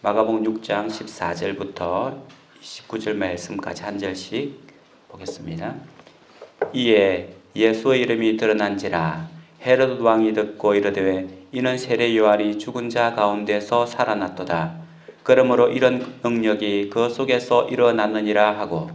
마가복음 6장 14절부터 29절 말씀까지 한 절씩 보겠습니다. 이에 예수의 이름이 드러난지라 헤롯 왕이 듣고 이르되 이는 세례 요한이 죽은 자 가운데서 살아났도다. 그러므로 이런 능력이 그 속에서 일어났느니라 하고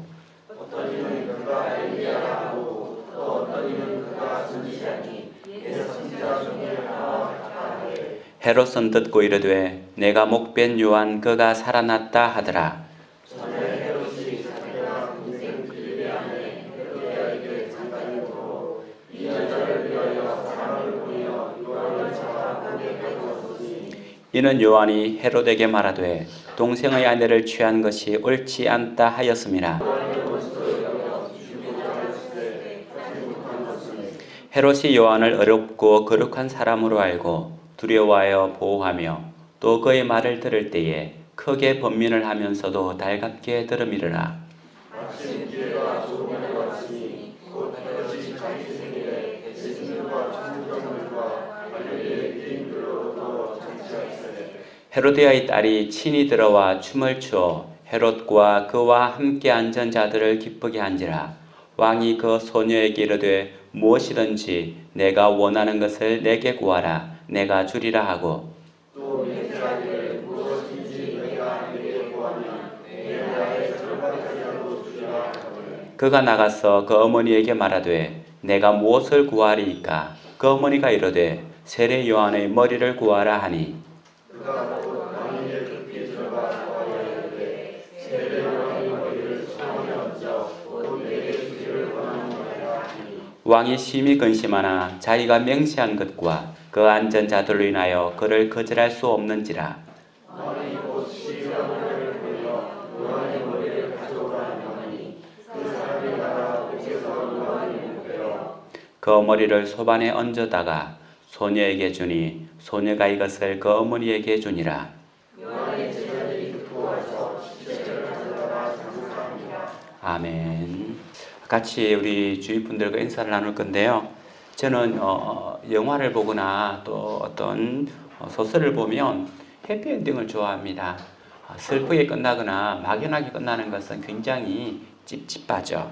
어떤 이는 그가 엘리야라 하고 또 어떤 이는 그가 선지자니 예수 선지자 중에 하나와 같다 하되 헤롯은 듣고 이르되 내가 목벤 요한 그가 살아났다 하더라. 전에 헤롯이 자기가 동생 빌립의 아내 헤로디아에게 잠깐 이르고 이 여자를 위하여 사람을 보내어 요한을 잡아 고개 가두었으니 이는 요한이 헤롯에게 말하되 동생의 아내를 취한 것이 옳지 않다 하였음이라. 헤롯이 요한을 어렵고 거룩한 사람으로 알고 두려워하여 보호하며 또 그의 말을 들을 때에 크게 번민을 하면서도 달갑게 들음이르라. 마침 기회가 좋음을 왔으니 곧 헤롯이 자기 생일에 대제사장과 천부장들과 갈릴리의 유대인들로부터 잔치하였으되 헤로디아의 딸이 친히 들어와 춤을 추어 헤롯과 그와 함께 앉은 자들을 기쁘게 한지라. 왕이 그 소녀에게 이르되 무엇이든지 내가 원하는 것을 내게 구하라 내가 주리라 하고 또 맹세하기를 무엇인지 내가 내게 구하면 내 나라의 절반까지라도 주리라 하거늘 그가 나가서 그 어머니에게 말하되 내가 무엇을 구하리이까? 그 어머니가 이르되 세례 요한의 머리를 구하라 하니 그가 곧 왕에게 급히 들어가 구하여 이르되 세례 요한의 머리를 손에 얹어 곧 내게 주기를 원하노라 하니 왕이 심히 근심하나 자기가 맹세한 것과 그 앉은 자들로 인하여 그를 거절할 수 없는지라. 왕이 곧 시위원을 보내어 요한의 머리를 가져오라 하니 그 사람이 나가 옥에서 요한의 목베어 그 머리를 소반에 얹어다가 소녀에게 주니 소녀가 이것을 그 어머니에게 주니라. 요한의 제자들이 듣고 와서 시체를 가져다가 장사합니다. 아멘. 같이 우리 주위 분들과 인사를 나눌 건데요. 저는 영화를 보거나 또 어떤 소설을 보면 해피엔딩을 좋아합니다. 슬프게 끝나거나 막연하게 끝나는 것은 굉장히 찝찝하죠.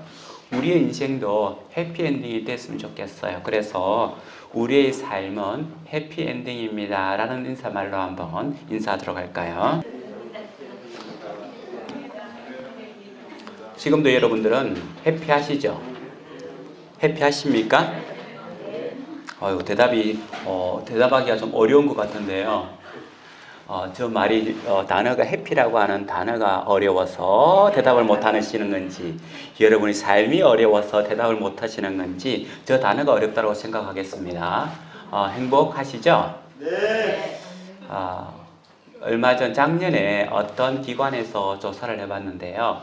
우리의 인생도 해피엔딩이 됐으면 좋겠어요. 그래서 우리의 삶은 해피엔딩입니다 라는 인사말로 한번 인사하도록 할까요? 지금도 여러분들은 해피하시죠? 해피하십니까? 대답하기가 좀 어려운 것 같은데요. 저 말이 단어가 해피라고 하는 단어가 어려워서 대답을 못 하시는 건지, 여러분이 삶이 어려워서 대답을 못 하시는 건지, 저 단어가 어렵다고 생각하겠습니다. 행복하시죠? 네. 얼마 전 작년에 어떤 기관에서 조사를 해봤는데요.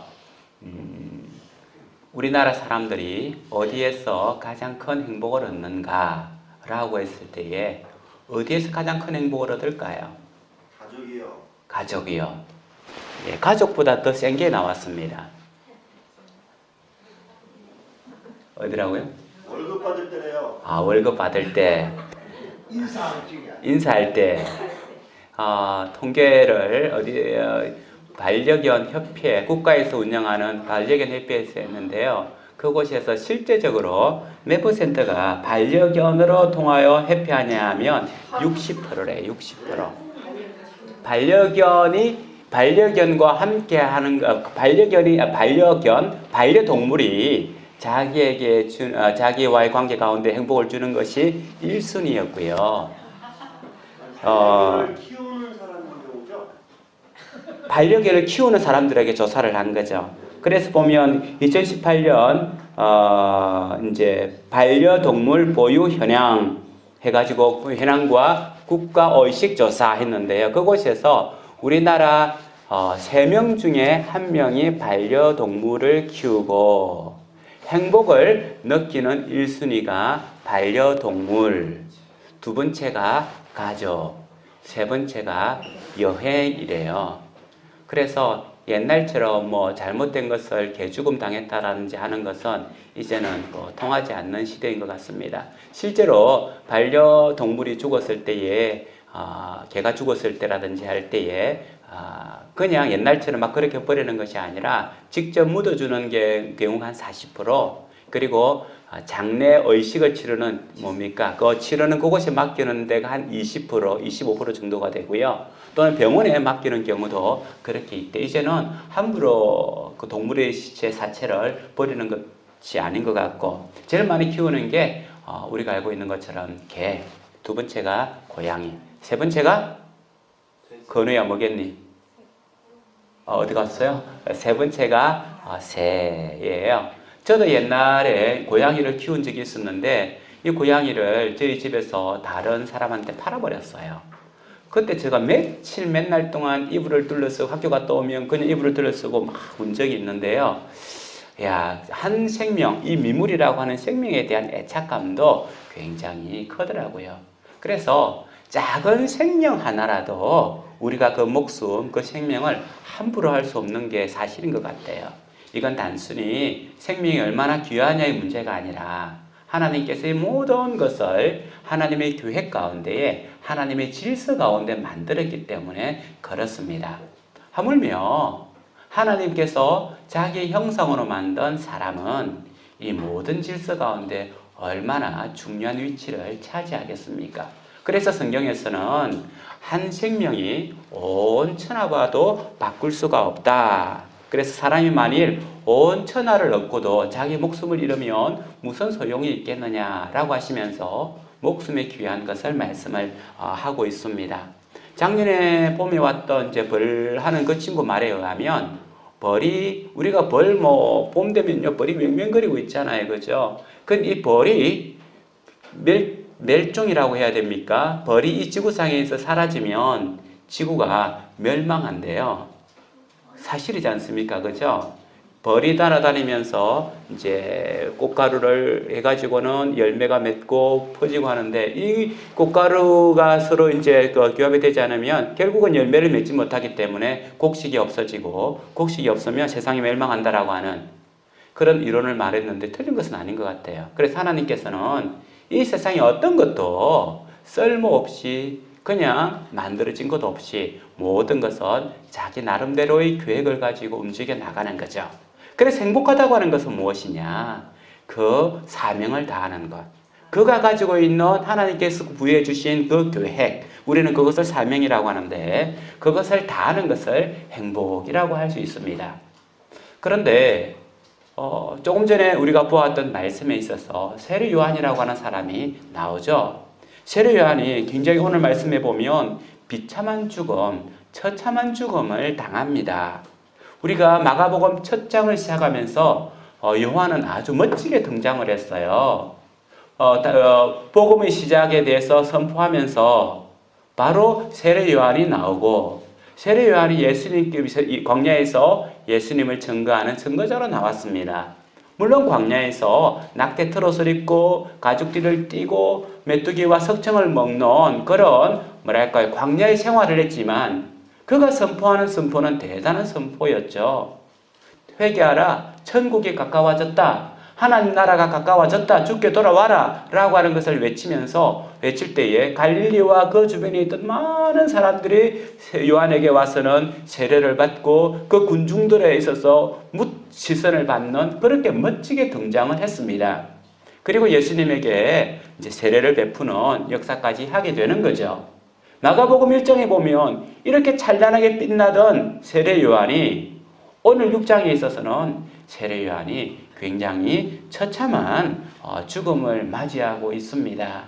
우리나라 사람들이 어디에서 가장 큰 행복을 얻는가 라고 했을 때에 어디에서 가장 큰 행복을 얻을까요? 가족이요. 가족이요. 예, 가족보다 더 센 게 나왔습니다. 어디라고요? 월급 받을 때래요. 월급 받을 때, 인사할 때, 통계를 반려견 협회, 국가에서 운영하는 반려견 협회에서 했는데요. 그곳에서 실제적으로 몇 %가 반려견으로 통하여 회피하냐 하면 60%래, 60%. 반려견과 함께 하는 반려동물이 자기에게 자기와의 관계 가운데 행복을 주는 것이 1순위였고요. 키우는 사람인 경우죠? 반려견을 키우는 사람들에게 조사를 한 거죠. 그래서 보면 2018년 이제 반려동물 보유 현황 해가지고 현황과 국가 의식 조사 했는데요. 그곳에서 우리나라 3명 중에 1명이 반려동물을 키우고 행복을 느끼는 1순위가 반려동물, 두 번째가 가족, 세 번째가 여행이래요. 그래서 옛날처럼 잘못된 것을 개죽음 당했다라든지 하는 것은 이제는 통하지 않는 시대인 것 같습니다. 실제로 반려동물이 죽었을 때에 개가 죽었을 때라든지 할 때에 그냥 옛날처럼 막 그렇게 버리는 것이 아니라 직접 묻어주는 경우가 한 40%, 그리고 장례 의식을 치르는 뭡니까? 그 치르는 그곳에 맡기는 데가 한 20%, 25% 정도가 되고요. 또는 병원에 맡기는 경우도 그렇게 있대. 이제는 함부로 그 동물의 시체 사체를 버리는 것이 아닌 것 같고, 제일 많이 키우는 게 우리가 알고 있는 것처럼 개, 두 번째가 고양이, 세 번째가 건우야 뭐겠니? 어디 갔어요? 세 번째가 새예요. 저도 옛날에 고양이를 키운 적이 있었는데 이 고양이를 저희 집에서 다른 사람한테 팔아버렸어요. 그때 제가 맨날 동안 이불을 둘러쓰고 학교 갔다 오면 그냥 이불을 둘러쓰고 막 운 적이 있는데요. 야, 한 생명, 이 미물이라고 하는 생명에 대한 애착감도 굉장히 크더라고요. 그래서 작은 생명 하나라도 우리가 그 목숨, 그 생명을 함부로 할 수 없는 게 사실인 것 같아요. 이건 단순히 생명이 얼마나 귀하냐의 문제가 아니라 하나님께서 이 모든 것을 하나님의 계획 가운데에 하나님의 질서 가운데 만들었기 때문에 그렇습니다. 하물며 하나님께서 자기 형상으로 만든 사람은 이 모든 질서 가운데 얼마나 중요한 위치를 차지하겠습니까? 그래서 성경에서는 한 생명이 온 천하와도 바꿀 수가 없다. 그래서 사람이 만일 온 천하를 얻고도 자기 목숨을 잃으면 무슨 소용이 있겠느냐라고 하시면서 목숨의 귀한 것을 말씀을 하고 있습니다. 작년에 봄에 왔던 이제 벌하는 그 친구 말에 의하면 벌이 우리가 봄 되면요 벌이 맹맹거리고 있잖아요, 그죠? 근데 이 벌이 멸종이라고 해야 됩니까? 벌이 이 지구상에서 사라지면 지구가 멸망한대요. 사실이지 않습니까? 그죠? 벌이 날아다니면서 이제 꽃가루를 해가지고는 열매가 맺고 퍼지고 하는데 이 꽃가루가 서로 이제 교합이 되지 않으면 결국은 열매를 맺지 못하기 때문에 곡식이 없어지고 곡식이 없으면 세상이 멸망한다라고 하는 그런 이론을 말했는데 틀린 것은 아닌 것 같아요. 그래서 하나님께서는 이 세상에 어떤 것도 쓸모없이 그냥 만들어진 것 없이 모든 것은 자기 나름대로의 계획을 가지고 움직여 나가는 거죠. 그래서 행복하다고 하는 것은 무엇이냐? 그 사명을 다하는 것. 그가 가지고 있는 하나님께서 부여해 주신 그 계획, 우리는 그것을 사명이라고 하는데 그것을 다하는 것을 행복이라고 할 수 있습니다. 그런데 조금 전에 우리가 보았던 말씀에 있어서 세례 요한이라고 하는 사람이 나오죠. 세례 요한이 굉장히 오늘 말씀에 보면 비참한 죽음, 처참한 죽음을 당합니다. 우리가 마가복음 첫 장을 시작하면서 요한은 아주 멋지게 등장을 했어요. 복음의 시작에 대해서 선포하면서 바로 세례 요한이 나오고 세례 요한이 예수님께서 광야에서 예수님을 증거하는 증거자로 나왔습니다. 물론 광야에서 낙태 트롯을 입고 가죽띠를 띠고 메뚜기와 석청을 먹는 그런 광야의 생활을 했지만 그가 선포하는 선포는 대단한 선포였죠. 회개하라, 천국이 가까워졌다, 하나님 나라가 가까워졌다, 주께 돌아와라 라고 하는 것을 외칠 때에 갈릴리와 그 주변에 있던 많은 사람들이 요한에게 와서는 세례를 받고 그 군중들에 있어서 시선을 받는 그렇게 멋지게 등장을 했습니다. 그리고 예수님에게 이제 세례를 베푸는 역사까지 하게 되는 거죠. 마가복음 1장에 보면 이렇게 찬란하게 빛나던 세례 요한이 오늘 6장에 있어서는 세례 요한이 굉장히 처참한 죽음을 맞이하고 있습니다.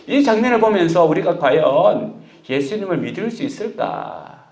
이 장면을 보면서 우리가 과연 예수님을 믿을 수 있을까?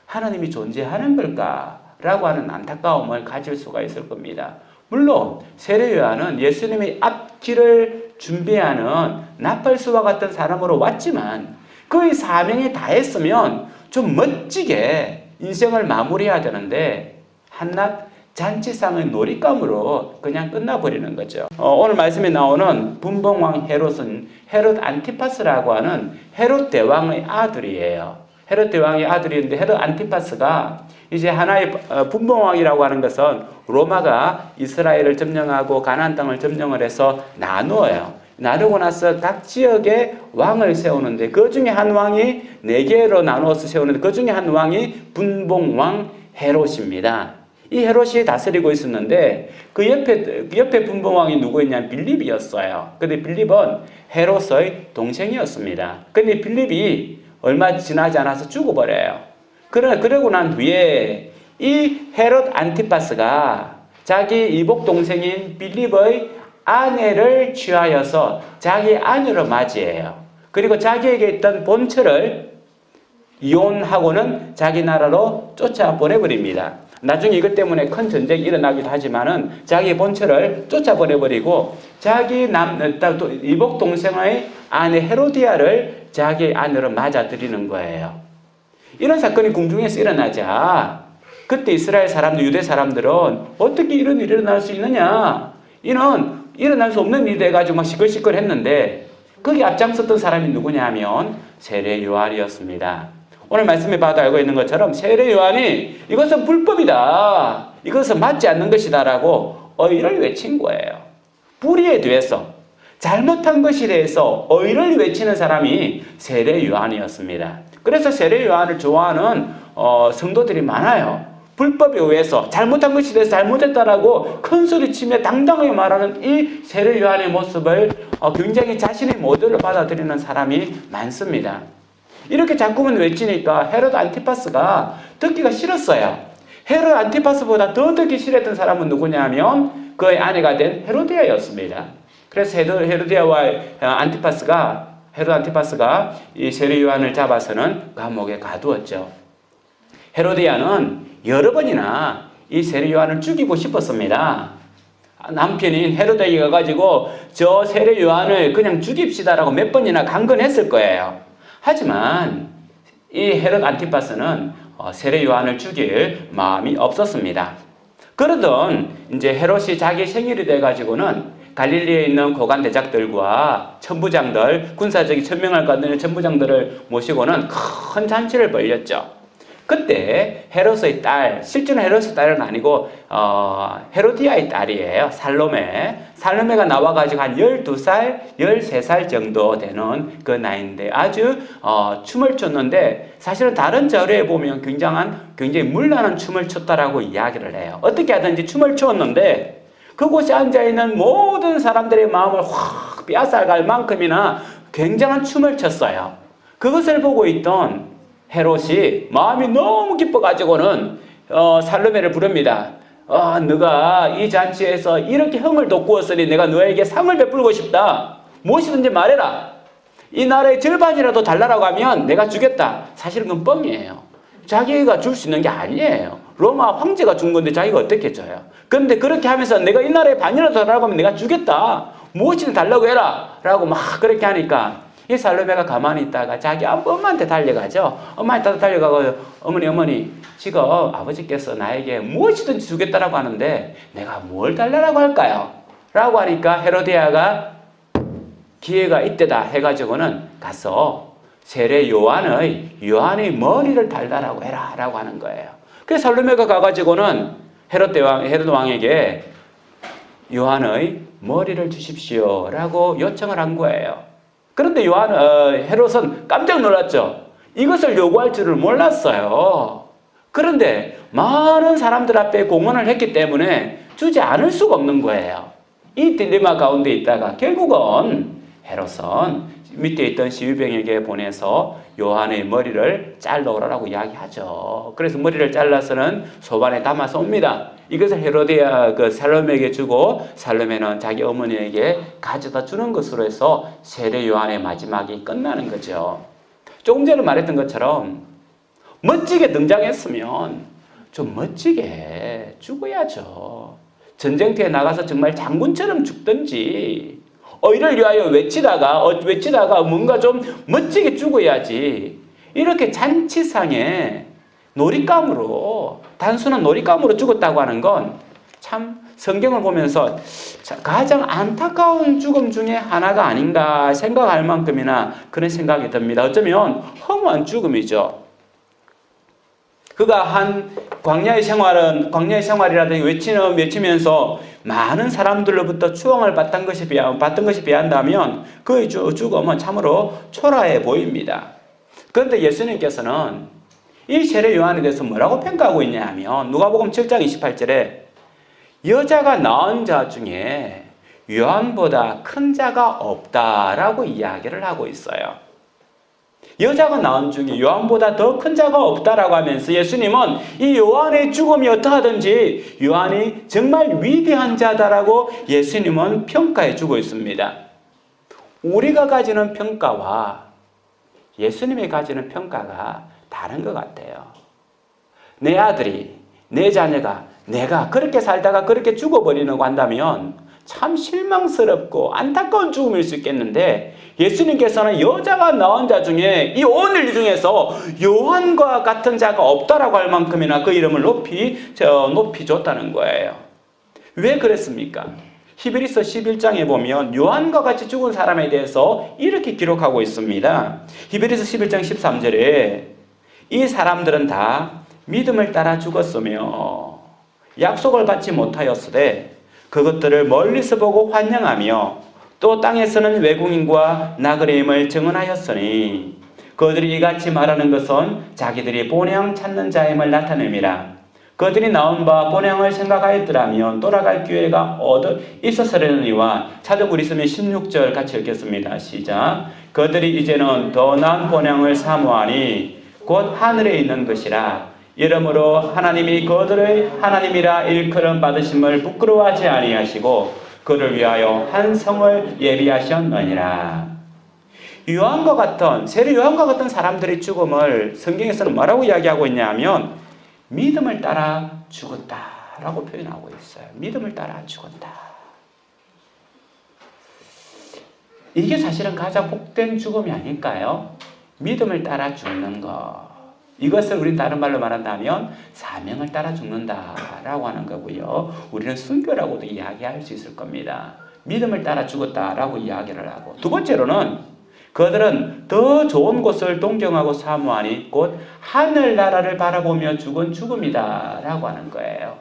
하나님이 존재하는 걸까? 라고 하는 안타까움을 가질 수가 있을 겁니다. 물론 세례 요한은 예수님의 앞길을 준비하는 나팔수와 같은 사람으로 왔지만 그의 사명에 다했으면 좀 멋지게 인생을 마무리해야 되는데 한낱 잔치상의 놀잇감으로 그냥 끝나버리는 거죠. 오늘 말씀에 나오는 분봉왕 헤롯은 헤롯 안티파스라고 하는 헤롯 대왕의 아들이에요. 헤롯 대왕의 아들인데 헤롯 안티파스가 이제 하나의 분봉왕이라고 하는 것은 로마가 이스라엘을 점령하고 가나안 땅을 점령을 해서 나누어요. 나누고 나서 각 지역에 왕을 세우는데 그 중에 한 왕이 4개로 나누어서 세우는데 그 중에 한 왕이 분봉왕 헤롯입니다. 이 헤롯이 다스리고 있었는데 그 옆에 분봉왕이 누구였냐면 빌립이었어요. 근데 빌립은 헤롯의 동생이었습니다. 근데 빌립이 얼마 지나지 않아서 죽어버려요. 그러고 난 뒤에 이 헤롯 안티파스가 자기 이복 동생인 빌립의 아내를 취하여서 자기 아내로 맞이해요. 그리고 자기에게 있던 본처를 이혼하고는 자기 나라로 쫓아보내버립니다. 나중에 이것 때문에 큰 전쟁이 일어나기도 하지만은 자기 본처를 쫓아보내버리고 자기 이복 동생의 아내 헤로디아를 자기 아내로 맞아들이는 거예요. 이런 사건이 궁중에서 일어나자 그때 이스라엘 사람들, 유대 사람들은 어떻게 이런 일이 일어날 수 있느냐? 이는 일어날 수 없는 일이 돼가지고 막 시끌시끌했는데 거기 앞장섰던 사람이 누구냐면 세례 요한이었습니다. 오늘 말씀에 봐도 알고 있는 것처럼 세례 요한이 이것은 불법이다. 이것은 맞지 않는 것이다 라고 어의를 외친 거예요. 불의에 대해서 잘못한 것에 대해서 어의를 외치는 사람이 세례 요한이었습니다. 그래서 세례 요한을 좋아하는 성도들이 많아요. 불법에 의해서 잘못한 것에 대해서 잘못했다라고 큰 소리치며 당당하게 말하는 이 세례 요한의 모습을 굉장히 자신의 모델로 받아들이는 사람이 많습니다. 이렇게 자꾸만 외치니까 헤롯 안티파스가 듣기가 싫었어요. 헤롯 안티파스보다 더 듣기 싫었던 사람은 누구냐면 그의 아내가 된 헤로디아였습니다. 그래서 헤로디아와 헤롯 안티파스가 이 세례 요한을 잡아서는 감옥에 가두었죠. 헤로디아는 여러 번이나 이 세례 요한을 죽이고 싶었습니다. 남편인 헤로데기가 가지고 저 세례 요한을 그냥 죽입시다라고 몇 번이나 강건했을 거예요. 하지만 이 헤롯 안티파스는 세례 요한을 죽일 마음이 없었습니다. 그러던 이제 헤롯이 자기 생일이 돼가지고는 갈릴리에 있는 고관 대작들과 천부장들, 군사적인 천명을 갖는 천부장들을 모시고는 큰 잔치를 벌였죠. 그때 헤롯의 딸, 실제는 헤롯의 딸은 아니고 헤로디아의 딸이에요. 살로메가 나와가지고 한 12살, 13살 정도 되는 그 나이인데 아주 춤을 췄는데 사실은 다른 자료에 보면 굉장히 물란한 춤을 췄다라고 이야기를 해요. 어떻게 하든지 춤을 추었는데 그곳에 앉아있는 모든 사람들의 마음을 확 빼앗아갈 만큼이나 굉장한 춤을 췄어요. 그것을 보고 있던 헤롯이 마음이 너무 기뻐가지고는 살로메를 부릅니다. 너가 이 잔치에서 이렇게 흥을 돋구었으니 내가 너에게 상을 베풀고 싶다. 무엇이든지 말해라. 이 나라의 절반이라도 달라라고 하면 내가 주겠다. 사실은 그건 뻥이에요. 자기가 줄 수 있는 게 아니에요. 로마 황제가 준 건데 자기가 어떻게 줘요. 그런데 그렇게 하면서 내가 이 나라의 반이라도 달라고 하면 내가 주겠다. 무엇이든 달라고 해라. 라고 막 그렇게 하니까 이 살로메가 가만히 있다가 자기 엄마한테 달려가죠. 엄마한테 달려가고 어머니 지금 아버지께서 나에게 무엇이든지 주겠다라고 하는데 내가 뭘 달라고 할까요? 라고 하니까 헤로디아가 기회가 이때다 해가지고는 가서 세례 요한의 머리를 달라고 해라 라고 하는 거예요. 그래서 살로메가 가가지고는 헤롯 왕에게 요한의 머리를 주십시오 라고 요청을 한 거예요. 그런데 헤롯은 깜짝 놀랐죠. 이것을 요구할 줄을 몰랐어요. 그런데 많은 사람들 앞에 공언을 했기 때문에 주지 않을 수가 없는 거예요. 이 딜레마 가운데 있다가 결국은 헤롯은 밑에 있던 시위병에게 보내서 요한의 머리를 잘라오라고 이야기하죠. 그래서 머리를 잘라서는 소반에 담아서 옵니다. 이것을 헤로디아 살로메에게 주고 살로메는 자기 어머니에게 가져다 주는 것으로 해서 세례 요한의 마지막이 끝나는 거죠. 조금 전에 말했던 것처럼 멋지게 등장했으면 좀 멋지게 죽어야죠. 전쟁터에 나가서 정말 장군처럼 죽든지 이를 위하여 외치다가 뭔가 좀 멋지게 죽어야지. 이렇게 잔치상에 단순한 놀잇감으로 죽었다고 하는 건 참 성경을 보면서 가장 안타까운 죽음 중에 하나가 아닌가 생각할 만큼이나 그런 생각이 듭니다. 어쩌면 허무한 죽음이죠. 그가 한 광야의 생활이라든지 외치면서 많은 사람들로부터 추앙을 받던 것이 비한다면 그의 죽음은 참으로 초라해 보입니다. 그런데 예수님께서는 이 세례 요한에 대해서 뭐라고 평가하고 있냐 하면 누가복음 7장 28절에 여자가 낳은 자 중에 요한보다 큰 자가 없다라고 이야기를 하고 있어요. 여자가 낳은 중에 요한보다 더 큰 자가 없다라고 하면서 예수님은 이 요한의 죽음이 어떠하든지 요한이 정말 위대한 자다라고 예수님은 평가해 주고 있습니다. 우리가 가지는 평가와 예수님이 가지는 평가가 다른 것 같아요. 내 아들이, 내 자녀가 내가 그렇게 살다가 그렇게 죽어버리려고 한다면 참 실망스럽고 안타까운 죽음일 수 있겠는데 예수님께서는 여자가 낳은 자 중에 이 온 인류 중에서 요한과 같은 자가 없다라고 할 만큼이나 그 이름을 높이 줬다는 거예요. 왜 그랬습니까? 히브리서 11장에 보면 요한과 같이 죽은 사람에 대해서 이렇게 기록하고 있습니다. 히브리서 11장 13절에 이 사람들은 다 믿음을 따라 죽었으며 약속을 받지 못하였으되 그것들을 멀리서 보고 환영하며 또 땅에서는 외국인과 나그네임을 증언하였으니 그들이 이같이 말하는 것은 자기들이 본향 찾는 자임을 나타냄이라. 그들이 나온 바 본향을 생각하였더라면 돌아갈 기회가 있었으려니와 찾아볼 있으면 16절 같이 읽겠습니다. 시작. 그들이 이제는 더 나은 본향을 사모하니 곧 하늘에 있는 것이라. 이러므로 하나님이 그들의 하나님이라 일컬음 받으심을 부끄러워하지 아니하시고 그를 위하여 한 성을 예비하셨느니라. 세례 요한과 같은 사람들의 죽음을 성경에서는 뭐라고 이야기하고 있냐면 믿음을 따라 죽었다라고 표현하고 있어요. 믿음을 따라 죽었다. 이게 사실은 가장 복된 죽음이 아닐까요? 믿음을 따라 죽는 것. 이것을 우리는 다른 말로 말한다면 사명을 따라 죽는다라고 하는 거고요. 우리는 순교라고도 이야기할 수 있을 겁니다. 믿음을 따라 죽었다라고 이야기를 하고, 두 번째로는 그들은 더 좋은 곳을 동경하고 사모하니 곧 하늘나라를 바라보며 죽은 죽음이다라고 하는 거예요.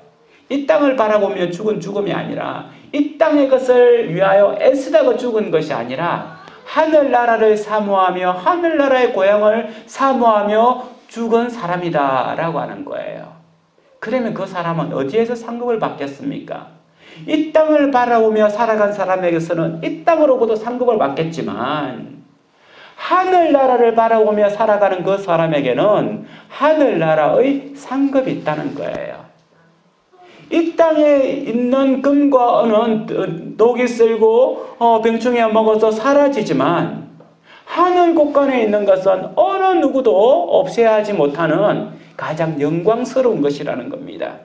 이 땅을 바라보며 죽은 죽음이 아니라 이 땅의 것을 위하여 애쓰다가 죽은 것이 아니라 하늘나라를 사모하며 하늘나라의 고향을 사모하며 죽은 사람이다라고 하는 거예요. 그러면 그 사람은 어디에서 상급을 받겠습니까? 이 땅을 바라보며 살아간 사람에게서는 이 땅으로부터 상급을 받겠지만 하늘나라를 바라보며 살아가는 그 사람에게는 하늘나라의 상급이 있다는 거예요. 이 땅에 있는 금과 은은 독이 쓸고 병충해 먹어서 사라지지만 하늘 곳간에 있는 것은 어느 누구도 없애야 하지 못하는 가장 영광스러운 것이라는 겁니다.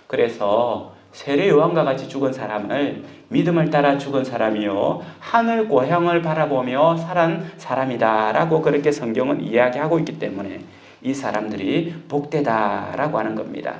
그래서 세례 요한과 같이 죽은 사람을 믿음을 따라 죽은 사람이요 하늘 고향을 바라보며 살은 사람이다라고 그렇게 성경은 이야기하고 있기 때문에 이 사람들이 복되다라고 하는 겁니다.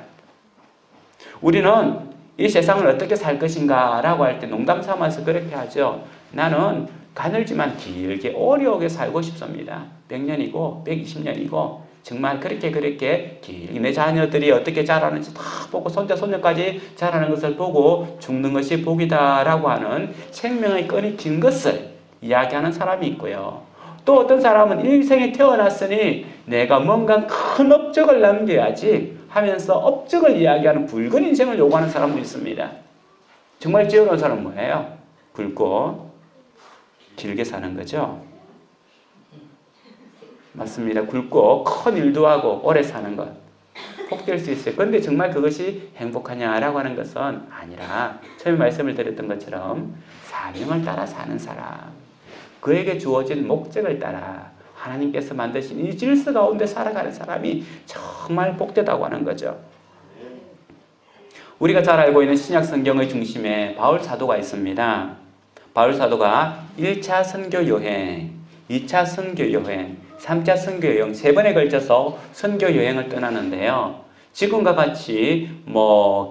우리는 이 세상을 어떻게 살 것인가 라고 할 때 농담 삼아서 그렇게 하죠. 나는 가늘지만 길게 오래오래 살고 싶습니다. 100년이고 120년이고 정말 그렇게 길게 내 자녀들이 어떻게 자라는지 다 보고 손자 손녀까지 자라는 것을 보고 죽는 것이 복이다라고 하는 생명의 끈이 긴 것을 이야기하는 사람이 있고요. 또 어떤 사람은 일생에 태어났으니 내가 뭔가 큰 업적을 남겨야지 하면서 업적을 이야기하는 굵은 인생을 요구하는 사람도 있습니다. 정말 지혜로운 사람은 뭐예요? 굵고 길게 사는 거죠. 맞습니다. 굵고 큰 일도 하고 오래 사는 것. 복될 수 있어요. 그런데 정말 그것이 행복하냐라고 하는 것은 아니라 처음에 말씀을 드렸던 것처럼 사명을 따라 사는 사람, 그에게 주어진 목적을 따라 하나님께서 만드신 이 질서 가운데 살아가는 사람이 정말 복되다고 하는 거죠. 우리가 잘 알고 있는 신약 성경의 중심에 바울 사도가 있습니다. 바울 사도가 1차 선교 여행, 2차 선교 여행, 3차 선교 여행 3번에 걸쳐서 선교 여행을 떠나는데요. 지금과 같이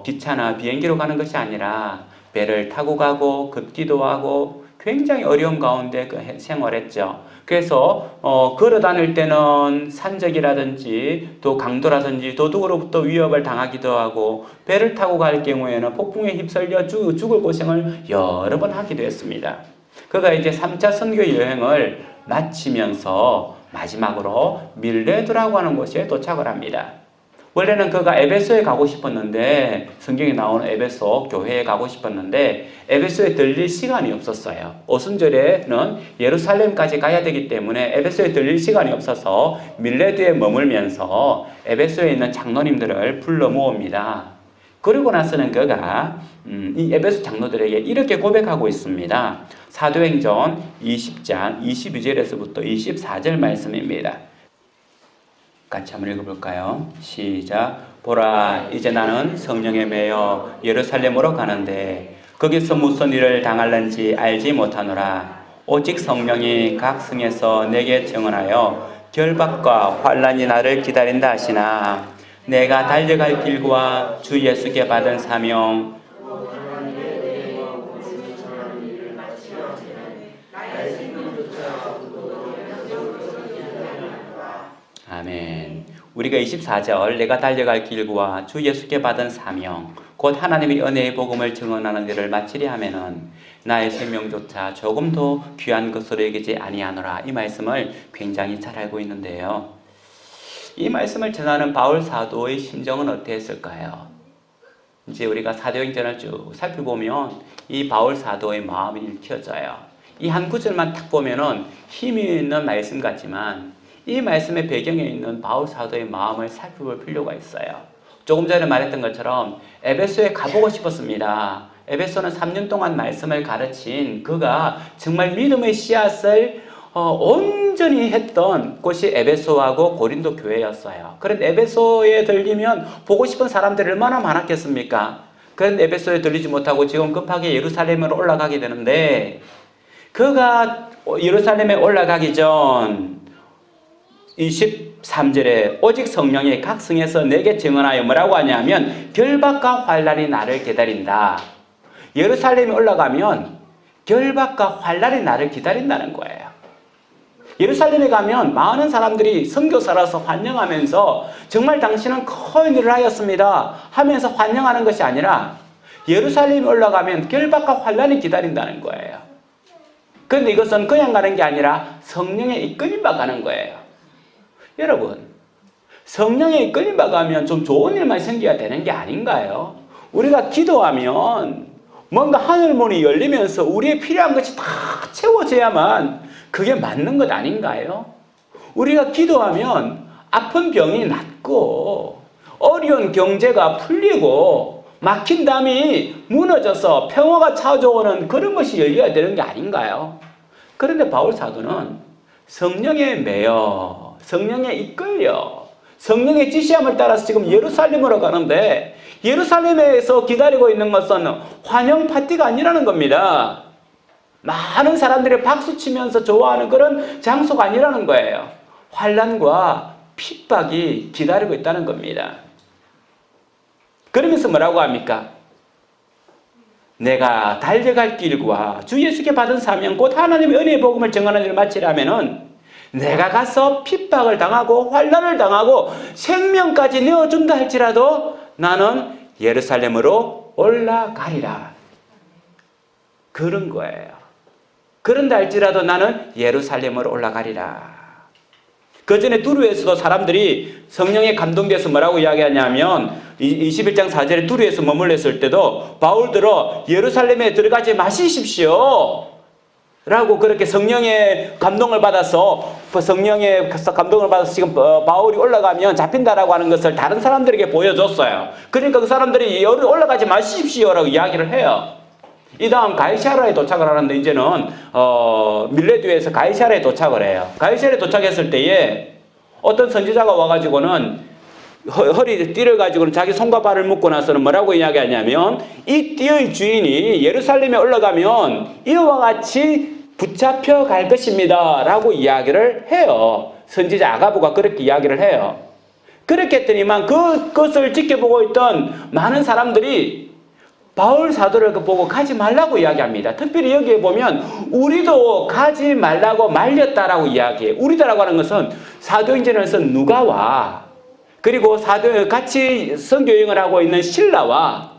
기차나 비행기로 가는 것이 아니라 배를 타고 가고 걷기도 하고 굉장히 어려운 가운데 생활했죠. 그래서 걸어 다닐 때는 산적이라든지 또 강도라든지 도둑으로부터 위협을 당하기도 하고, 배를 타고 갈 경우에는 폭풍에 휩쓸려 죽을 고생을 여러 번 하기도 했습니다. 그가 이제 3차 선교 여행을 마치면서 마지막으로 밀레도라고 하는 곳에 도착을 합니다. 원래는 그가 에베소에 가고 싶었는데, 성경에 나오는 에베소 교회에 가고 싶었는데 에베소에 들릴 시간이 없었어요. 오순절에는 예루살렘까지 가야 되기 때문에 에베소에 들릴 시간이 없어서 밀레도에 머물면서 에베소에 있는 장로님들을 불러 모읍니다. 그리고 나서는 그가 이 에베소 장로들에게 이렇게 고백하고 있습니다. 사도행전 20장 22절에서부터 24절 말씀입니다. 같이 한번 읽어볼까요? 시작. 보라, 이제 나는 성령에 매여 예루살렘으로 가는데 거기서 무슨 일을 당할는지 알지 못하노라. 오직 성령이 각 성에서 내게 증언하여 결박과 환난이 나를 기다린다 하시나, 내가 달려갈 길과 주 예수께 받은 사명, 아멘. 우리가 24절 내가 달려갈 길과 주 예수께 받은 사명, 곧 하나님의 은혜의 복음을 증언하는 일을 마치려 하면은 나의 생명조차 조금 더 귀한 것으로 여기지 아니하노라. 이 말씀을 굉장히 잘 알고 있는데요. 이 말씀을 전하는 바울 사도의 심정은 어땠을까요? 이제 우리가 사도행전을 쭉 살펴보면 이 바울 사도의 마음이 읽혀져요. 이 한 구절만 딱 보면은 힘이 있는 말씀 같지만 이 말씀의 배경에 있는 바울 사도의 마음을 살펴볼 필요가 있어요. 조금 전에 말했던 것처럼 에베소에 가보고 싶었습니다. 에베소는 3년 동안 말씀을 가르친 그가 정말 믿음의 씨앗을 온전히 했던 곳이 에베소하고 고린도 교회였어요. 그런데 에베소에 들리면 보고 싶은 사람들이 얼마나 많았겠습니까? 그런데 에베소에 들리지 못하고 지금 급하게 예루살렘으로 올라가게 되는데, 그가 예루살렘에 올라가기 전 23절에 오직 성령이 각 성에서 내게 증언하여 뭐라고 하냐면 결박과 환난이 나를 기다린다. 예루살렘에 올라가면 결박과 환난이 나를 기다린다는 거예요. 예루살렘에 가면 많은 사람들이 선교사라서 환영하면서 정말 당신은 큰 일을 하였습니다 하면서 환영하는 것이 아니라 예루살렘에 올라가면 결박과 환난이 기다린다는 거예요. 그런데 이것은 그냥 가는 게 아니라 성령에 이끌림받아 가는 거예요. 여러분, 성령에 이끌림받아 가면 좀 좋은 일만 생겨야 되는 게 아닌가요? 우리가 기도하면 뭔가 하늘문이 열리면서 우리의 필요한 것이 다 채워져야만 그게 맞는 것 아닌가요? 우리가 기도하면 아픈 병이 낫고 어려운 경제가 풀리고 막힌 담이 무너져서 평화가 찾아오는 그런 것이 열려야 되는 게 아닌가요? 그런데 바울 사도는 성령에 매여 성령에 이끌려 성령의 지시함을 따라서 지금 예루살렘으로 가는데, 예루살렘에서 기다리고 있는 것은 환영 파티가 아니라는 겁니다. 많은 사람들이 박수치면서 좋아하는 그런 장소가 아니라는 거예요. 환난과 핍박이 기다리고 있다는 겁니다. 그러면서 뭐라고 합니까? 내가 달려갈 길과 주 예수께 받은 사명 곧 하나님의 은혜의 복음을 증언하는 일을 마치려면은 내가 가서 핍박을 당하고 환난을 당하고 생명까지 내어준다 할지라도 나는 예루살렘으로 올라가리라. 그런 거예요. 그런다 할지라도 나는 예루살렘으로 올라가리라. 그 전에 두루에서도 사람들이 성령에 감동돼서 뭐라고 이야기하냐면 21장 4절에 두루에서 머물렀을 때도 바울들어 예루살렘에 들어가지 마시십시오 라고 그렇게 성령의 감동을 받아서 지금 바울이 올라가면 잡힌다라고 하는 것을 다른 사람들에게 보여줬어요. 그러니까 그 사람들이 올라가지 마십시오라고 이야기를 해요. 이 다음 가이사라에 도착을 하는데 이제는 밀레도에서 가이사라에 도착을 해요. 가이사라에 도착했을 때에 어떤 선지자가 와가지고는 허리 띠를 가지고는 자기 손과 발을 묶고 나서는 뭐라고 이야기하냐면 이 띠의 주인이 예루살렘에 올라가면 이와 같이 붙잡혀 갈 것입니다 라고 이야기를 해요. 선지자 아가부가 그렇게 이야기를 해요. 그렇게 했더니만 그것을 지켜보고 있던 많은 사람들이 바울 사도를 보고 가지 말라고 이야기합니다. 특별히 여기에 보면 우리도 가지 말라고 말렸다라고 이야기해요. 우리다라고 하는 것은 사도행전에서 누가와 그리고 같이 선교여행을 하고 있는 실라와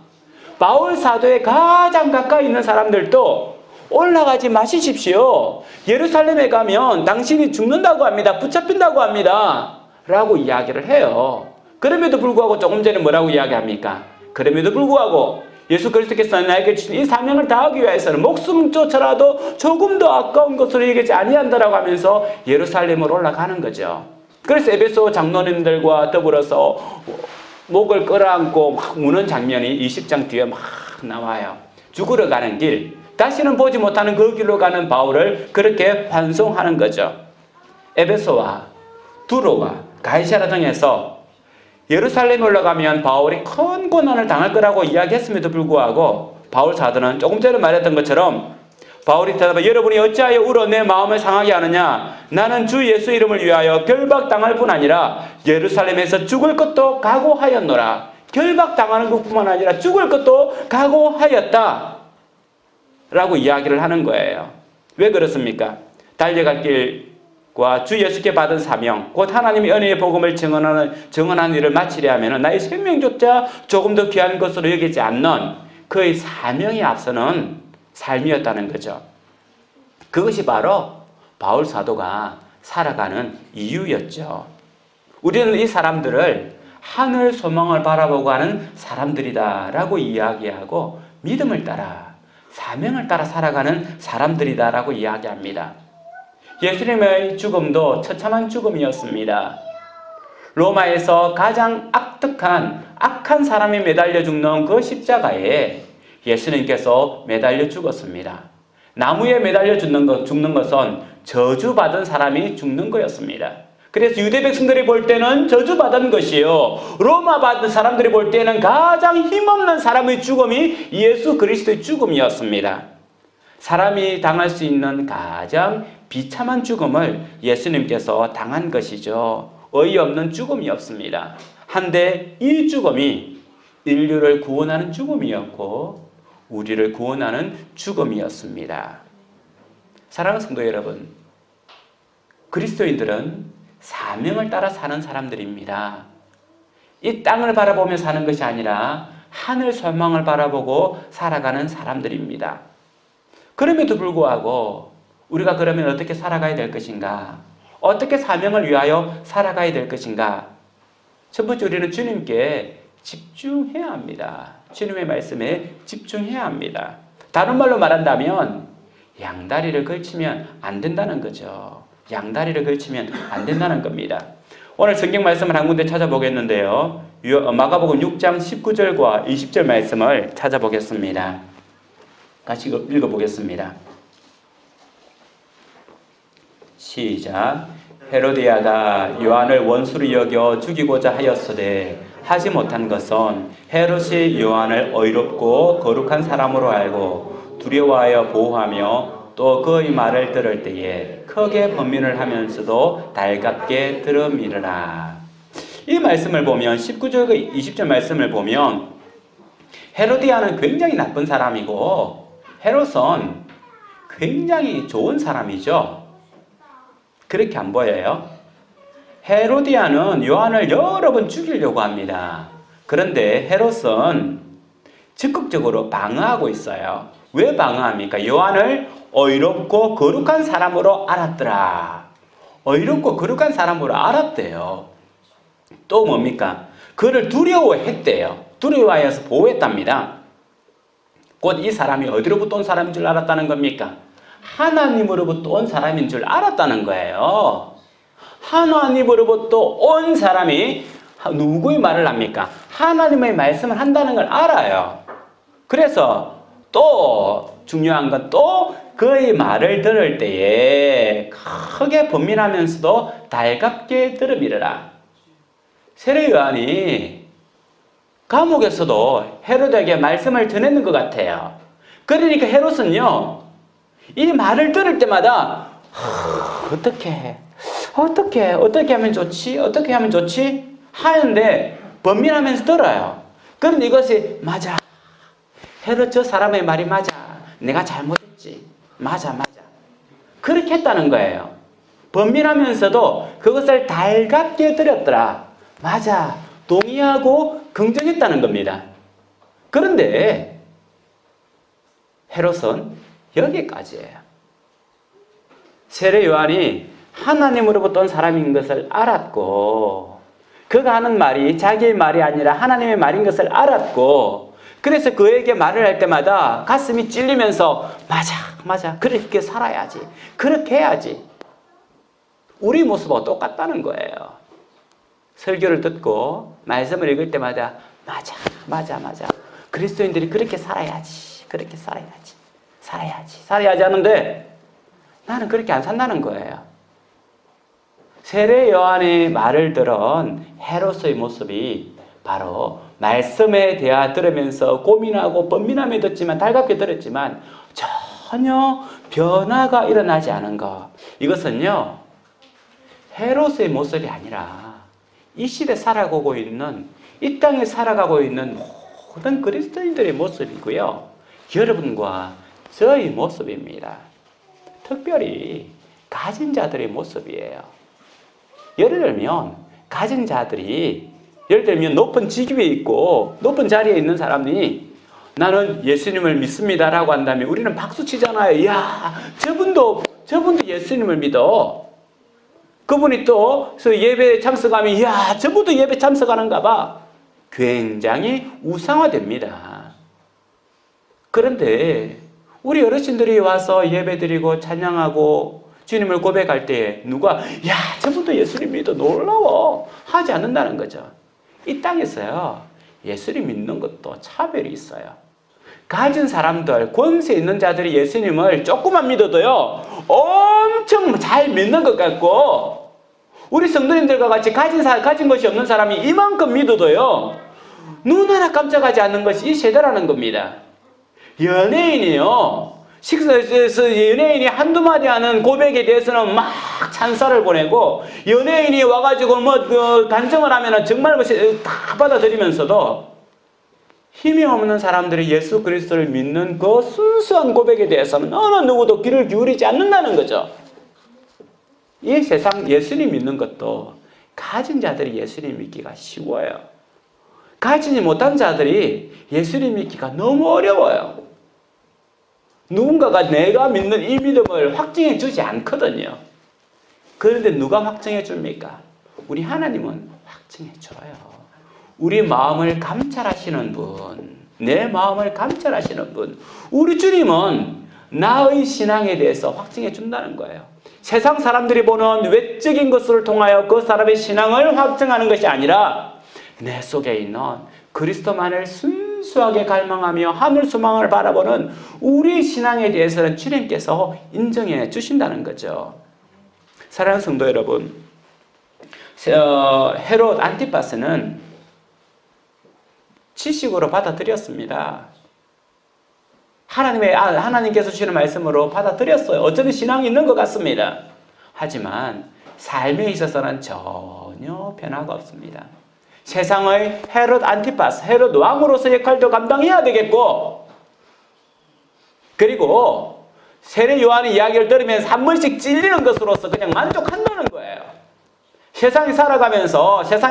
바울 사도에 가장 가까이 있는 사람들도 올라가지 마시십시오. 예루살렘에 가면 당신이 죽는다고 합니다. 붙잡힌다고 합니다. 라고 이야기를 해요. 그럼에도 불구하고 조금 전에 뭐라고 이야기합니까? 그럼에도 불구하고 예수 그리스도께서 나에게 주신 이 사명을 다하기 위해서는 목숨조차라도 조금 더 아까운 것으로 여기지 아니한다라고 하면서 예루살렘으로 올라가는 거죠. 그래서 에베소 장로님들과 더불어서 목을 끌어안고 막 우는 장면이 20장 뒤에 막 나와요. 죽으러 가는 길, 다시는 보지 못하는 그 길로 가는 바울을 그렇게 환송하는 거죠. 에베소와 두로와 가이사랴 등에서 예루살렘에 올라가면 바울이 큰 고난을 당할 거라고 이야기했음에도 불구하고 바울 사도는 조금 전에 말했던 것처럼 바울이 대답해 여러분이 어찌하여 울어 내 마음을 상하게 하느냐 나는 주 예수 이름을 위하여 결박당할 뿐 아니라 예루살렘에서 죽을 것도 각오하였노라. 결박당하는 것뿐만 아니라 죽을 것도 각오하였다 라고 이야기를 하는 거예요. 왜 그렇습니까? 달려갈 길과 주 예수께 받은 사명 곧 하나님의 은혜의 복음을 증언하는 일을 마치려 하면 나의 생명조차 조금 더 귀한 것으로 여기지 않는 그의 사명에 앞서는 삶이었다는 거죠. 그것이 바로 바울 사도가 살아가는 이유였죠. 우리는 이 사람들을 하늘 소망을 바라보고 하는 사람들이다 라고 이야기하고 믿음을 따라 사명을 따라 살아가는 사람들이다 라고 이야기합니다. 예수님의 죽음도 처참한 죽음이었습니다. 로마에서 가장 악한 사람이 매달려 죽는 그 십자가에 예수님께서 매달려 죽었습니다. 나무에 매달려 죽는 것은 저주받은 사람이 죽는 거였습니다. 그래서 유대 백성들이 볼 때는 저주받은 것이요 로마 받은 사람들이 볼 때는 가장 힘없는 사람의 죽음이 예수 그리스도의 죽음이었습니다. 사람이 당할 수 있는 가장 비참한 죽음을 예수님께서 당한 것이죠. 어이없는 죽음이었습니다. 한데 이 죽음이 인류를 구원하는 죽음이었고 우리를 구원하는 죽음이었습니다. 사랑하는 성도 여러분, 그리스도인들은 사명을 따라 사는 사람들입니다. 이 땅을 바라보며 사는 것이 아니라 하늘 소망을 바라보고 살아가는 사람들입니다. 그럼에도 불구하고 우리가 그러면 어떻게 살아가야 될 것인가? 어떻게 사명을 위하여 살아가야 될 것인가? 첫 번째 우리는 주님께 집중해야 합니다. 주님의 말씀에 집중해야 합니다. 다른 말로 말한다면 양다리를 걸치면 안 된다는 거죠. 양다리를 걸치면 안 된다는 겁니다. 오늘 성경 말씀을 한 군데 찾아보겠는데요. 마가복음 6장 19절과 20절 말씀을 찾아보겠습니다. 같이 읽어보겠습니다. 시작. 헤로디아가 요한을 원수로 여겨 죽이고자 하였으되 하지 못한 것은 헤롯이 요한을 의롭고 거룩한 사람으로 알고 두려워하여 보호하며 또 그의 말을 들을 때에 크게 번민을 하면서도 달갑게 들음이르라. 이 말씀을 보면 19절과 20절 말씀을 보면 헤로디아는 굉장히 나쁜 사람이고 헤롯은 굉장히 좋은 사람이죠. 그렇게 안 보여요? 헤로디아는 요한을 여러 번 죽이려고 합니다. 그런데 헤롯은 적극적으로 방어하고 있어요. 왜 방어합니까? 요한을 의롭고 거룩한 사람으로 알았더라. 의롭고 거룩한 사람으로 알았대요. 또 뭡니까? 그를 두려워했대요. 두려워해서 보호했답니다. 곧 이 사람이 어디로부터 온 사람인 줄 알았다는 겁니까? 하나님으로부터 온 사람인 줄 알았다는 거예요. 하나님으로부터 온 사람이 누구의 말을 합니까? 하나님의 말씀을 한다는 걸 알아요. 그래서 또 중요한 건 또 그의 말을 들을 때에 크게 번민하면서도 달갑게 들음이르라. 세례 요한이 감옥에서도 헤롯에게 말씀을 전했는 것 같아요. 그러니까 헤롯은요, 이 말을 들을 때마다 어떻게 하면 좋지? 어떻게 하면 좋지? 하는데 번민하면서 들어요. 그런데 이것이 맞아. 헤롯 저 사람의 말이 맞아. 내가 잘못했지. 맞아. 그렇게 했다는 거예요. 번민하면서도 그것을 달갑게 드렸더라. 맞아. 동의하고 긍정했다는 겁니다. 그런데 헤롯은 여기까지예요. 세례 요한이 하나님으로부터 온 사람인 것을 알았고, 그가 하는 말이 자기의 말이 아니라 하나님의 말인 것을 알았고, 그래서 그에게 말을 할 때마다 가슴이 찔리면서 맞아. 그렇게 살아야지. 그렇게 해야지. 우리 모습하고 똑같다는 거예요. 설교를 듣고 말씀을 읽을 때마다 맞아. 그리스도인들이 그렇게 살아야지. 살아야지 하는데 나는 그렇게 안 산다는 거예요. 세례 요한의 말을 들은 헤롯의 모습이 바로 말씀에 대하 들으면서 고민하고 번민하며 듣지만, 달갑게 들었지만 전혀 변화가 일어나지 않은 것. 이것은요, 헤롯의 모습이 아니라 이 시대 살아가고 있는, 이 땅에 살아가고 있는 모든 그리스도인들의 모습이고요, 여러분과 저의 모습입니다. 특별히 가진 자들의 모습이에요. 예를 들면 가진 자들이, 예를 들면 높은 직위에 있고 높은 자리에 있는 사람이 나는 예수님을 믿습니다라고 한다면 우리는 박수 치잖아요. 이야, 저분도 예수님을 믿어. 그분이 또 예배에 참석하면 이야, 저분도 예배 참석하는가 봐. 굉장히 우상화됩니다. 그런데 우리 어르신들이 와서 예배드리고 찬양하고 주님을 고백할 때 누가 야, 저분도 예수님 믿어, 놀라워 하지 않는다는 거죠. 이 땅에서요, 예수님 믿는 것도 차별이 있어요. 가진 사람들, 권세 있는 자들이 예수님을 조금만 믿어도요, 엄청 잘 믿는 것 같고, 우리 성도님들과 같이 가진 것이 없는 사람이 이만큼 믿어도요, 눈 하나 깜짝하지 않는 것이 이 세대라는 겁니다. 연예인이요, 식사에서 연예인이 한두 마디 하는 고백에 대해서는 막 찬사를 보내고, 연예인이 와가지고 간증을 하면 정말 다 받아들이면서도 힘이 없는 사람들이 예수 그리스도를 믿는 그 순수한 고백에 대해서는 어느 누구도 귀를 기울이지 않는다는 거죠. 이 세상 예수님 믿는 것도 가진 자들이 예수님 믿기가 쉬워요. 가지지 못한 자들이 예수님 믿기가 너무 어려워요. 누군가가 내가 믿는 이 믿음을 확증해 주지 않거든요. 그런데 누가 확증해 줍니까? 우리 하나님은 확증해 줘요. 우리 마음을 감찰하시는 분, 내 마음을 감찰하시는 분, 우리 주님은 나의 신앙에 대해서 확증해 준다는 거예요. 세상 사람들이 보는 외적인 것을 통하여 그 사람의 신앙을 확증하는 것이 아니라 내 속에 있는 그리스도만을 순수하게 갈망하며 하늘 소망을 바라보는 우리 신앙에 대해서는 주님께서 인정해 주신다는 거죠. 사랑하는 성도 여러분, 헤롯 안티파스는 지식으로 받아들였습니다. 하나님께서 주시는 말씀으로 받아들였어요. 어쩌면 신앙이 있는 것 같습니다. 하지만 삶에 있어서는 전혀 변화가 없습니다. 세상의 헤롯 안티파스, 헤롯 왕으로서 역할도 감당해야 되겠고, 그리고 세례 요한의 이야기를 들으면서 한 번씩 찔리는 것으로서 그냥 만족한다는 거예요. 세상에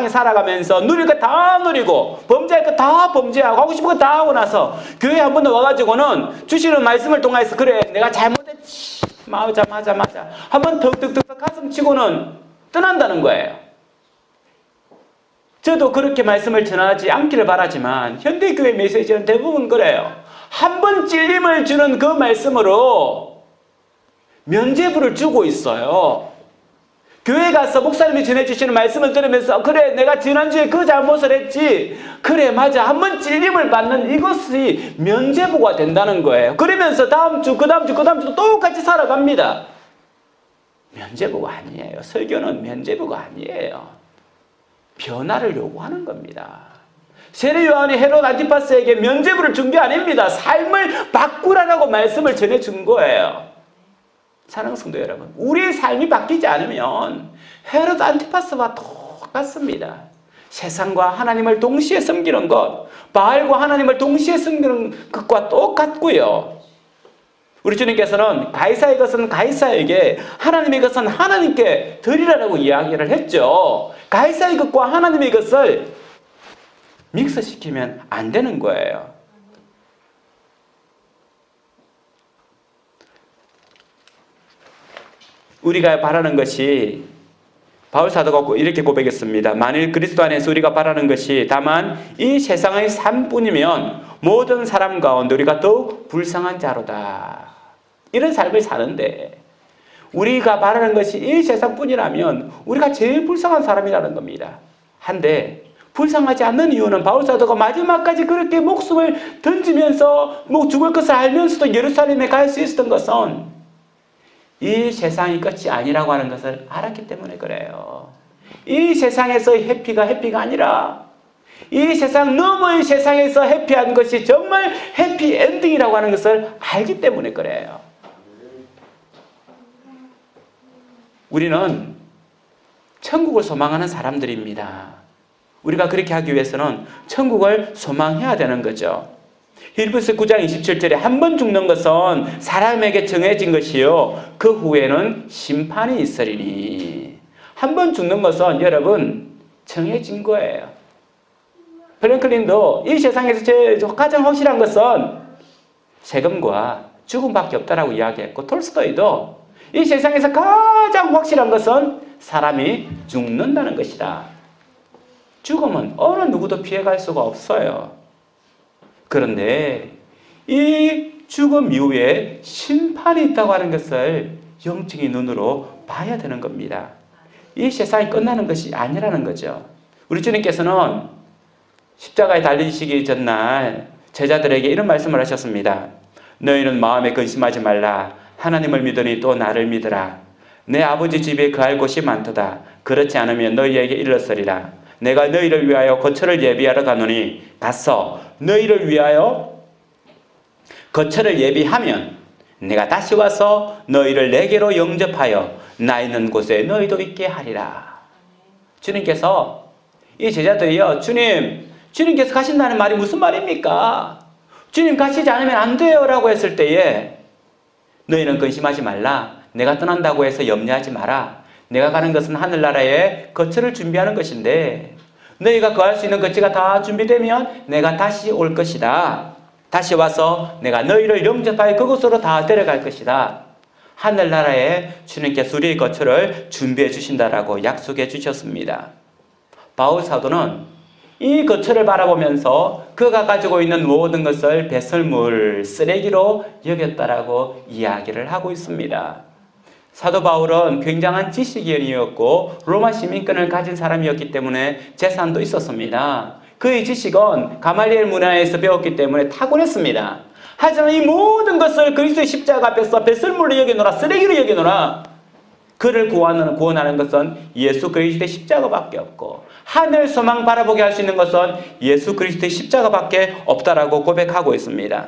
살아가면서 누릴 거 다 누리고 범죄할 거 다 범죄하고 하고 싶은 거 다 하고 나서 교회에 한 번 더 와가지고는 주시는 말씀을 통해서 그래, 내가 잘못했지, 맞아 한 번 덕덕덕 가슴 치고는 떠난다는 거예요. 저도 그렇게 말씀을 전하지 않기를 바라지만 현대교회 메시지는 대부분 그래요. 한 번 찔림을 주는 그 말씀으로 면죄부를 주고 있어요. 교회 가서 목사님이 전해주시는 말씀을 들으면서 그래, 내가 지난주에 그 잘못을 했지, 그래 맞아, 한 번 찔림을 받는 이것이 면죄부가 된다는 거예요. 그러면서 다음 주 그 다음 주도 똑같이 살아갑니다. 면죄부가 아니에요. 설교는 면죄부가 아니에요. 변화를 요구하는 겁니다. 세례 요한이 헤롯 안티파스에게 면죄부를 준 게 아닙니다. 삶을 바꾸라고 말씀을 전해준 거예요. 사랑하는 성도 여러분, 우리의 삶이 바뀌지 않으면 헤롯 안티파스와 똑같습니다. 세상과 하나님을 동시에 섬기는 것, 바알과 하나님을 동시에 섬기는 것과 똑같고요. 우리 주님께서는 가이사의 것은 가이사에게, 하나님의 것은 하나님께 드리라고 이야기를 했죠. 가이사의 것과 하나님의 것을 믹스시키면 안 되는 거예요. 우리가 바라는 것이, 바울 사도가 이렇게 고백했습니다. 만일 그리스도 안에서 우리가 바라는 것이 다만 이 세상의 삶뿐이면 모든 사람 가운데 우리가 더욱 불쌍한 자로다. 이런 삶을 사는데 우리가 바라는 것이 이 세상뿐이라면 우리가 제일 불쌍한 사람이라는 겁니다. 한데 불쌍하지 않는 이유는 바울 사도가 마지막까지 그렇게 목숨을 던지면서 죽을 것을 알면서도 예루살렘에 갈 수 있었던 것은 이 세상이 끝이 아니라고 하는 것을 알았기 때문에 그래요. 이 세상에서의 해피가 아니라 이 세상 너머의 세상에서 해피한 것이 정말 해피엔딩이라고 하는 것을 알기 때문에 그래요. 우리는 천국을 소망하는 사람들입니다. 우리가 그렇게 하기 위해서는 천국을 소망해야 되는 거죠. 히브리서 9장 27절에 한 번 죽는 것은 사람에게 정해진 것이요 그 후에는 심판이 있으리니. 한 번 죽는 것은 여러분 정해진 거예요. 프랭클린도 이 세상에서 가장 확실한 것은 세금과 죽음밖에 없다라고 이야기했고, 톨스토이도 이 세상에서 가장 확실한 것은 사람이 죽는다는 것이다. 죽음은 어느 누구도 피해갈 수가 없어요. 그런데 이 죽음 이후에 심판이 있다고 하는 것을 영적인 눈으로 봐야 되는 겁니다. 이 세상이 끝나는 것이 아니라는 거죠. 우리 주님께서는 십자가에 달리시기 전날 제자들에게 이런 말씀을 하셨습니다. 너희는 마음에 근심하지 말라. 하나님을 믿으니 또 나를 믿으라. 내 아버지 집에 거할 곳이 많도다. 그렇지 않으면 너희에게 일렀으리라. 내가 너희를 위하여 거처를 예비하러 가노니 가서 너희를 위하여 거처를 예비하면 내가 다시 와서 너희를 내게로 영접하여 나 있는 곳에 너희도 있게 하리라. 주님께서 이 제자들이요, 주님께서 가신다는 말이 무슨 말입니까? 주님 가시지 않으면 안 돼요 라고 했을 때에 너희는 근심하지 말라. 내가 떠난다고 해서 염려하지 마라. 내가 가는 것은 하늘나라에 거처를 준비하는 것인데 너희가 거할 수 있는 거처가 다 준비되면 내가 다시 올 것이다. 다시 와서 내가 너희를 영접하여 그곳으로 다 데려갈 것이다. 하늘나라에 주님께서 우리의 거처를 준비해 주신다라고 약속해 주셨습니다. 바울 사도는 이 거처를 바라보면서 그가 가지고 있는 모든 것을 배설물, 쓰레기로 여겼다라고 이야기를 하고 있습니다. 사도 바울은 굉장한 지식인이었고 로마 시민권을 가진 사람이었기 때문에 재산도 있었습니다. 그의 지식은 가말리엘 문화에서 배웠기 때문에 탁월했습니다. 하지만 이 모든 것을 그리스도의 십자가 앞에서 배설물로 여기노라, 쓰레기로 여기노라. 그를 구원하는 것은 예수 그리스도의 십자가밖에 없고 하늘 소망 바라보게 할 수 있는 것은 예수 그리스도의 십자가밖에 없다라고 고백하고 있습니다.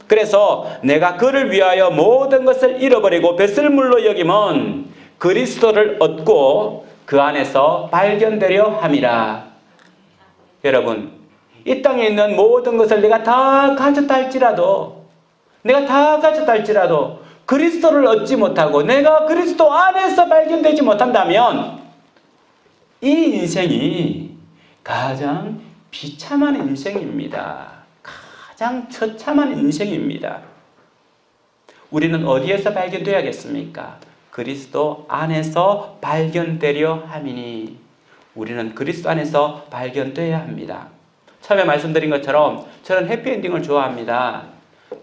그래서 내가 그를 위하여 모든 것을 잃어버리고 배설물로 여기면 그리스도를 얻고 그 안에서 발견되려 함이라. 여러분, 이 땅에 있는 모든 것을 내가 다 가졌다 할지라도 그리스도를 얻지 못하고 내가 그리스도 안에서 발견되지 못한다면 이 인생이 가장 비참한 인생입니다. 가장 처참한 인생입니다. 우리는 어디에서 발견되어야겠습니까? 그리스도 안에서 발견되려 함이니. 우리는 그리스도 안에서 발견되어야 합니다. 처음에 말씀드린 것처럼 저는 해피엔딩을 좋아합니다.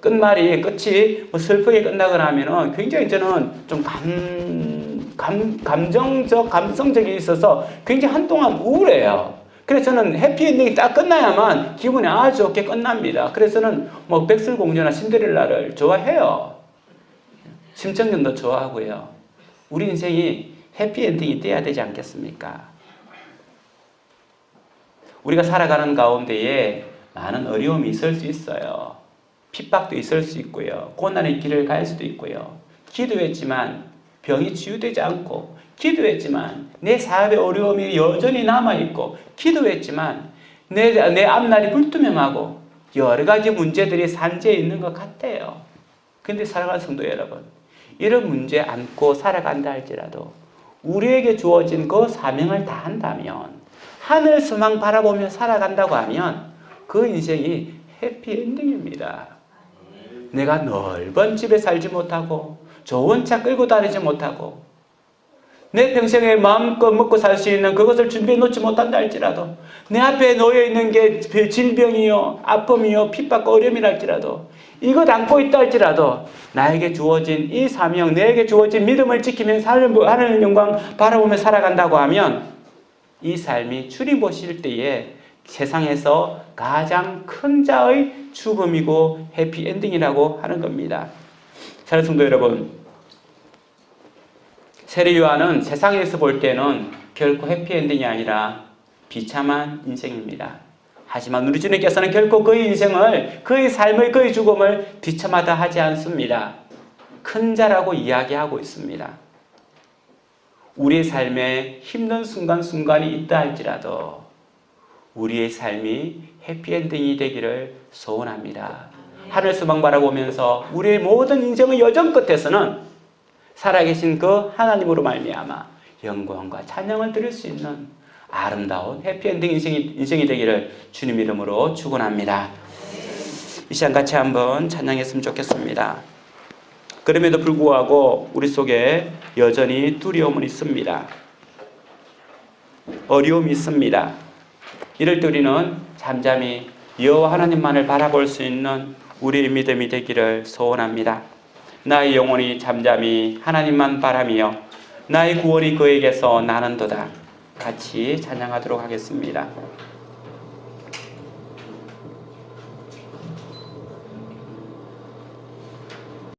끝이 슬프게 끝나거나 하면은 굉장히 저는 좀 감성적이 있어서 굉장히 한동안 우울해요. 그래서 저는 해피엔딩이 딱 끝나야만 기분이 아주 좋게 끝납니다. 그래서 저는 백설공주나 신데렐라를 좋아해요. 심청전도 좋아하고요. 우리 인생이 해피엔딩이 돼야 되지 않겠습니까? 우리가 살아가는 가운데에 많은 어려움이 있을 수 있어요. 핍박도 있을 수 있고요. 고난의 길을 갈 수도 있고요. 기도했지만 병이 치유되지 않고 기도했지만 내 사업에 어려움이 여전히 남아있고 기도했지만 내 앞날이 불투명하고 여러 가지 문제들이 산재해 있는 것 같아요. 근데 사랑하는 성도 여러분, 이런 문제 안고 살아간다 할지라도 우리에게 주어진 그 사명을 다한다면, 하늘 소망 바라보며 살아간다고 하면 그 인생이 해피엔딩입니다. 내가 넓은 집에 살지 못하고 좋은 차 끌고 다니지 못하고 내 평생에 마음껏 먹고 살 수 있는 그것을 준비해 놓지 못한다 할지라도, 내 앞에 놓여 있는 게 질병이요, 아픔이요, 핍박과 어려움이라 할지라도, 이것 안고 있다 할지라도 나에게 주어진 이 사명, 내게 주어진 믿음을 지키면서 하나님 영광 바라보며 살아간다고 하면 이 삶이 주님 보실 때에 세상에서 가장 큰 자의 죽음이고 해피엔딩이라고 하는 겁니다. 사랑하는 성도 여러분, 세례 요한은 세상에서 볼 때는 결코 해피엔딩이 아니라 비참한 인생입니다. 하지만 우리 주님께서는 결코 그의 인생을, 그의 삶의, 그의 죽음을 비참하다 하지 않습니다. 큰 자라고 이야기하고 있습니다. 우리의 삶에 힘든 순간순간이 있다 할지라도 우리의 삶이 해피엔딩이 되기를 소원합니다. 하늘 소망 바라보면서 우리의 모든 인생의 여정 끝에서는 살아계신 그 하나님으로 말미암아 영광과 찬양을 드릴 수 있는 아름다운 해피엔딩 인생이 되기를 주님 이름으로 축원합니다. 이 시간 같이 한번 찬양했으면 좋겠습니다. 그럼에도 불구하고 우리 속에 여전히 두려움은 있습니다. 어려움이 있습니다. 이럴 때 우리는 잠잠히 여호와 하나님만을 바라볼 수 있는 우리의 믿음이 되기를 소원합니다. 나의 영혼이 잠잠히 하나님만 바라며 나의 구원이 그에게서 나는도다. 같이 찬양하도록 하겠습니다.